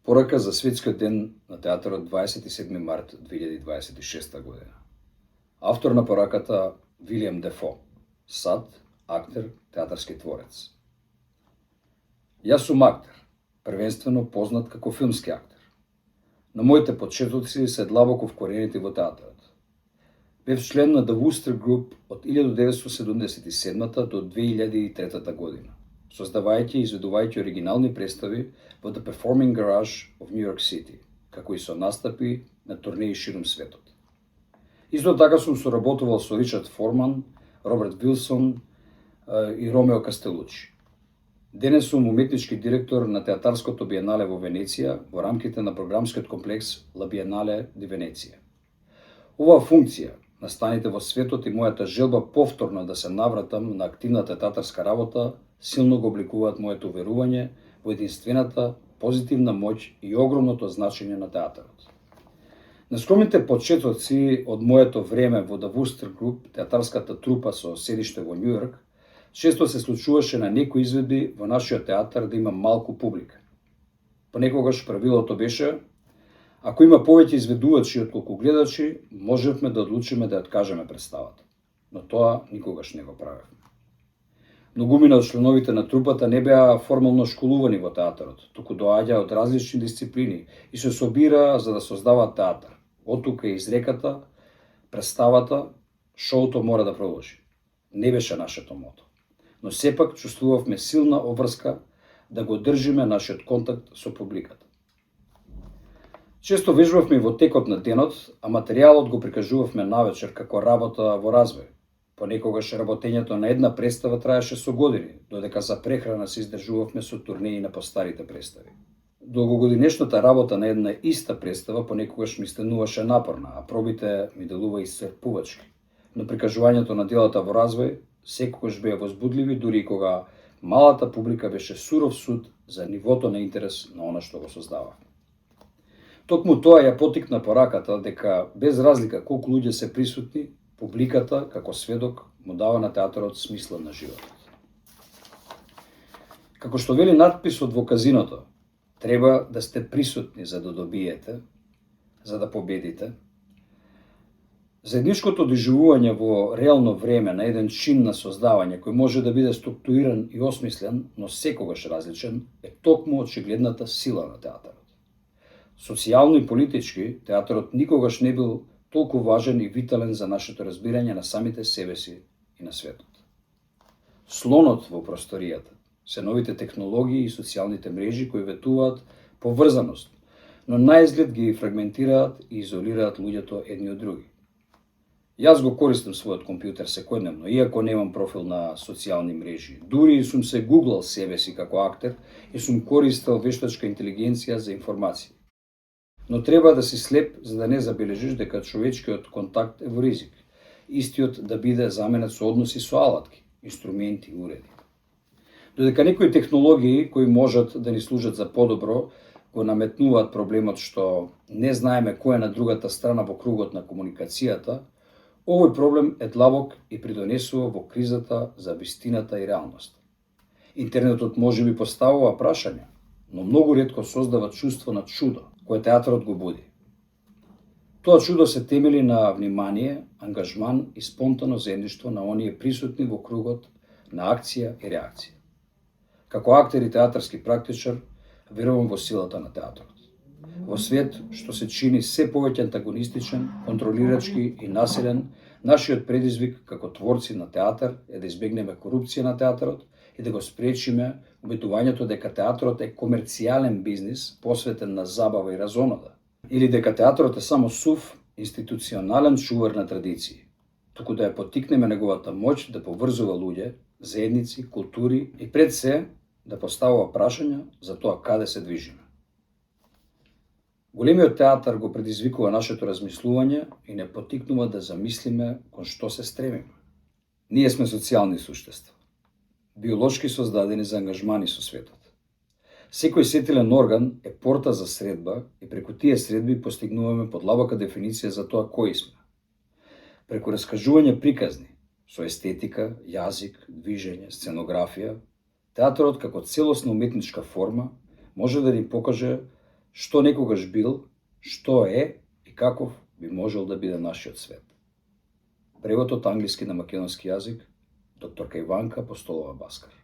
Порака за Светскиот ден на театарот 27 март 2026 година. Автор на пораката Вилијам Дефо, сад, актер, театарски творец. Јас сум актер, првенствено познат како филмски актер. На моите почетоци се длабоко вкоренети во театарот. Бев член на The Wooster Group од 1977 до 2003 година, создавајќи и изведувајќи оригинални представи во The Performing Garage of New York City, како и со настапи на турнеи ширум светот. Исто така сум соработувал со Ричард Форман, Роберт Вилсон и Ромео Кастелучи. Денес сум уметнички директор на Театарското биенале во Венеција во рамките на програмскиот комплекс La Biennale di Venezia. Оваа функција, настаните во светот и мојата желба повторно да се навратам на активната театарска работа, силно го обликуваат моето верување во единствената позитивна моќ и огромното значење на театарот. На скромните почетоци од моето време во The Wooster Group, театарската трупа со седиште во Њу Јорк, често се случуваше на некои изведби во нашиот театар да има малку публика. Понекогаш правилото беше, ако има повеќе изведувачи отколку гледачи, можевме да одлучиме да ја откажеме представата. Но тоа никогаш не го правевме. Многумина од членовите на трупата не беа формално школувани во театарот, туку доаѓаа од различни дисциплини и се собира за да создаваат театар. Оттука изреката, представата, шоуто мора да продолжи. Не беше нашето мото, но сепак чувствувавме силна обврска да го држиме нашиот контакт со публиката. Често вежбавме во текот на денот, а материјалот го прикажувавме навечер како работа во развој. Понекогаш работењето на една представа траеше со години, додека за прехрана се издржувавме со турнеи на постарите представи. Долгогодинешната работа на една иста представа понекогаш ми стануваше напорна, а пробите ми делува исцрпувачки. Но прикажувањето на делата во развој секогаш беа возбудливи, дури и кога малата публика беше суров суд за нивото на интерес на она што го создава. Токму тоа ја потикна пораката дека без разлика колку луѓе се присутни, публиката како сведок му дава на театарот смисла на животот. Како што вели надписот во казиното, треба да сте присутни за да добиете, за да победите. Заедничкото доживување во реално време на еден чин на создавање кој може да биде структуриран и осмислен, но секогаш различен, е токму очигледната сила на театарот. Социјално и политички, театарот никогаш не бил толку важен и витален за нашето разбирање на самите себе си и на светот. Слонот во просторијата се новите технологии и социјалните мрежи кои ветуваат поврзаност, но наизглед ги фрагментираат и изолираат луѓето едни од други. Јас го користам својот компјутер секојдневно, иако немам профил на социјални мрежи. Дури сум се гуглал себе си како актер и сум користел вештачка интелигенција за информации. Но треба да си слеп за да не забележиш дека човечкиот контакт е во ризик. Истиот да биде заменет со односи со алатки, инструменти и уреди. Додека некои технологии кои можат да ни служат за подобро, го наметнуваат проблемот што не знаеме кој е на другата страна во кругот на комуникацијата, овој проблем е длабок и придонесува во кризата за вистината и реалност. Интернетот може би поставува прашања, но многу ретко создава чувство на чудо, кое театарот го буди. Тоа чудо се темели на внимание, ангажман и спонтано заедништво на оние присутни во кругот на акција и реакција. Како актер и театарски практичар, верувам во силата на театарот. Во свет што се чини се повеќе антагонистичен, контролирачки и насилен, нашиот предизвик како творци на театар е да избегнеме корупција на театарот и да го спречиме убедувањето дека театарот е комерцијален бизнис посветен на забава и разонода, или дека театарот е само сув институционален чувар на традиции, туку да ја поттикнеме неговата моќ да поврзува луѓе, заедници, култури и пред се да поставува прашања за тоа каде се движиме. Големиот театар го предизвикува нашето размислување и не поттикнува да замислиме кон што се стремиме. Ние сме социјални суштества, биолошки создадени за ангажмани со светот. Секој сетилен орган е порта за средба и преку тие средби постигнуваме подлабока дефиниција за тоа кои сме. Преку раскажување приказни, со естетика, јазик, движење, сценографија, театарот како целосна уметничка форма може да ни покаже Што некогаш бил, што е и каков би можел да биде нашиот свет. Превод од англиски на македонски јазик, докторка Иванка Апостолова Баскар.